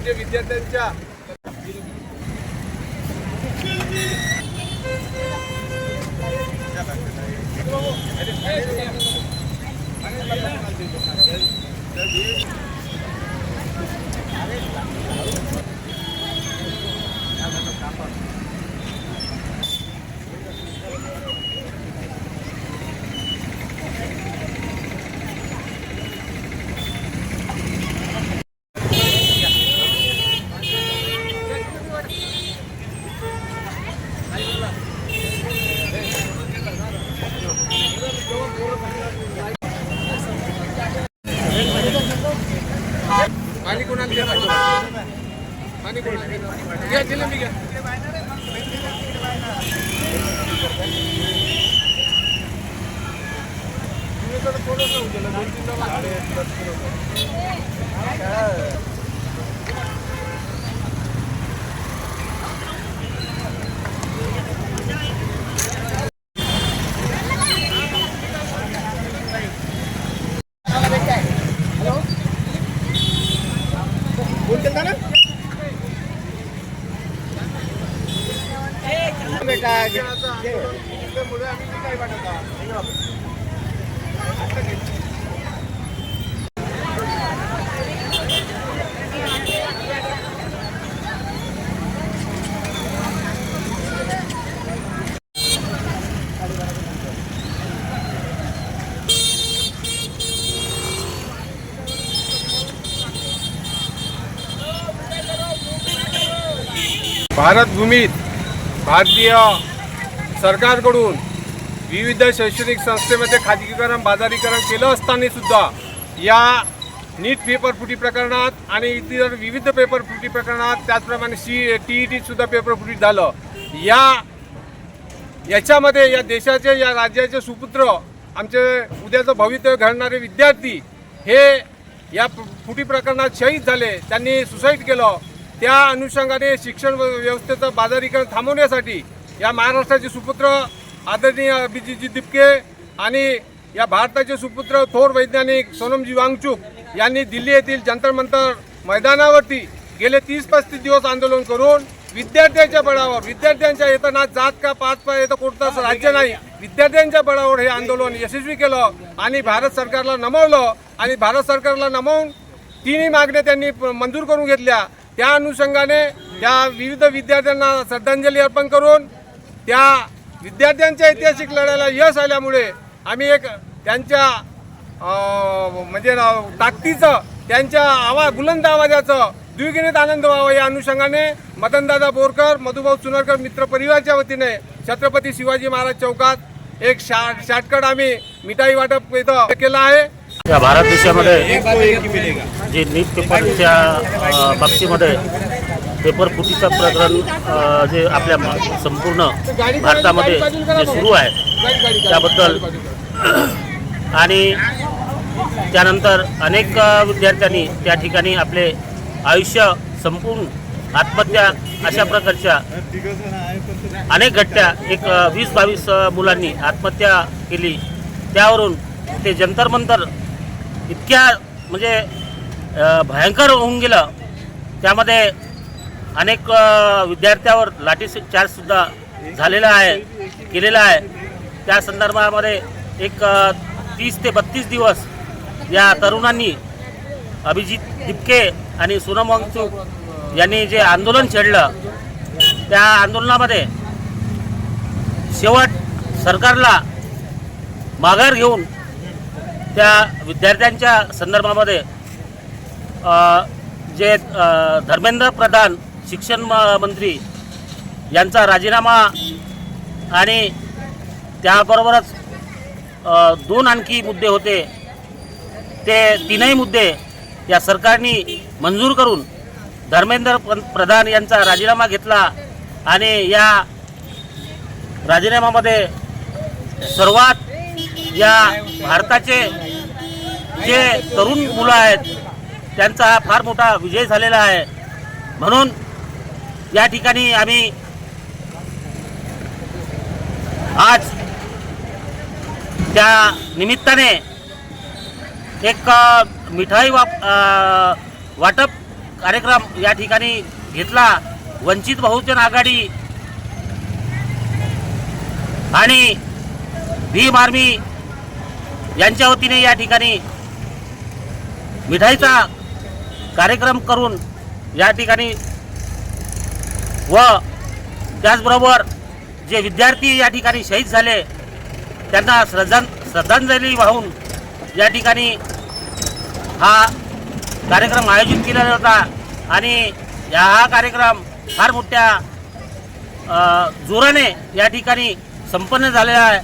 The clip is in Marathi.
म्हणजे विद्यार्थ्यांच्या पाणी कोणाला देणार? पाणी कोणाला देणार? घ्या जिलेबी घ्या. थोडंसं उचललं 2-3 भारत भूमीत भारतीय सरकारकडून विविध शैक्षणिक संस्थेमध्ये खाजगीकरण बाजारीकरण केलं असताना सुद्धा या नीट पेपर फुटी प्रकरणात आणि इतर विविध पेपर फुटी प्रकरणात त्याचप्रमाणे TET सुद्धा पेपर फुटी झालं. याच्यामध्ये या देशाचे या राज्याचे सुपुत्र आमचे उद्याचं भवितव्य घडणारे विद्यार्थी हे या फुटी प्रकरणात शहीद झाले. त्यांनी सुसाईड केलं. त्या अनुषंगाने शिक्षण व्यवस्थेचं बाजारीकरण थांबवण्यासाठी या महाराष्ट्राचे सुपुत्र आदरणीय अभिजितजी दिपके आणि या भारताचे सुपुत्र थोर वैज्ञानिक सोनमजी वांगचुक यांनी दिल्ली येथील जंतर मंतर मैदानावरती गेले 30-35 दिवस आंदोलन करून विद्यार्थ्यांच्या बळावर, विद्यार्थ्यांच्या येतं ना जात का पात का येतं कोणतं राज्य नाही, विद्यार्थ्यांच्या बळावर हे आंदोलन यशस्वी केलं आणि भारत सरकारला नमवलं. आणि भारत सरकारला नमवून तिन्ही मागण्या त्यांनी मंजूर करून घेतल्या. त्या अनुषंगाने त्या विविध विद्यार्थ्यांना श्रद्धांजली अर्पण करून त्या विद्यार्थ्यांच्या ऐतिहासिक लढ्याला यश आल्यामुळे आम्ही एक त्यांच्या म्हणजे ताकदीचं, त्यांच्या बुलंद आवाजाचं द्विगुणित आनंद व्हावा या अनुषंगाने मदनदादा बोरकर, मधुभाऊ चुनरकर मित्र परिवाराच्या वतीने छत्रपती शिवाजी महाराज चौकात एक शॉर्टकट आम्ही मिठाई वाटप इथं केलं आहे. या भारत देशामध्ये जे नीट पेपरच्या बाबतीमध्ये पेपर फुटीचं प्रकरण जे आपल्या संपूर्ण भारतामध्ये जे सुरू आहे त्याबद्दल आणि त्यानंतर अनेक विद्यार्थ्यांनी त्या ठिकाणी आपले आयुष्य संपूर्ण आत्महत्या अशा प्रकारच्या अनेक घटना 20-22 मुलांनी आत्महत्या केली. त्यावरून ते जंतर मंतर इतक्या म्हणजे भयंकर होऊन गेलं. त्यामध्ये अनेक विद्यार्थ्यांवर लाठीचार्जसुद्धा झालेला आहे, केलेला आहे. त्या संदर्भामध्ये एक 30 ते 32 दिवस या तरुणांनी अभिजित दिपके आणि सोनम वांगचुक यांनी जे आंदोलन छेडलं त्या आंदोलनामध्ये शेवट सरकारला माघार घेऊन त्या विद्यार्थ्यांच्या संदर्भामध्ये जे धर्मेंद्र प्रधान शिक्षण मंत्री यांचा राजीनामा आणि त्याबरोबरच 2 आणखी मुद्दे होते, ते तीनही मुद्दे या सरकारने मंजूर करून धर्मेंद्र प्रधान यांचा राजीनामा घेतला. आणि या राजीनाम्यामध्ये सर्वात या भारताचे जे तरुण मुलं आहेत त्यांचा हा फार मोठा विजय झालेला आहे. म्हणून या ठिकाणी आम्ही आज त्या निमित्ताने एक मिठाई वाटप कार्यक्रम या ठिकाणी घेतला. वंचित बहुजन आघाडी आणि भीम आर्मी यांच्या वतीने या ठिकाणी मिठाईचा कार्यक्रम करून या ठिकाणी व त्याचबरोबर जे विद्यार्थी या ठिकाणी शहीद झाले त्यांना श्रद्धांजली वाहून या ठिकाणी हा कार्यक्रम आयोजित केलेला होता. आणि हा कार्यक्रम फार मोठ्या जोराने या ठिकाणी संपन्न झालेला आहे.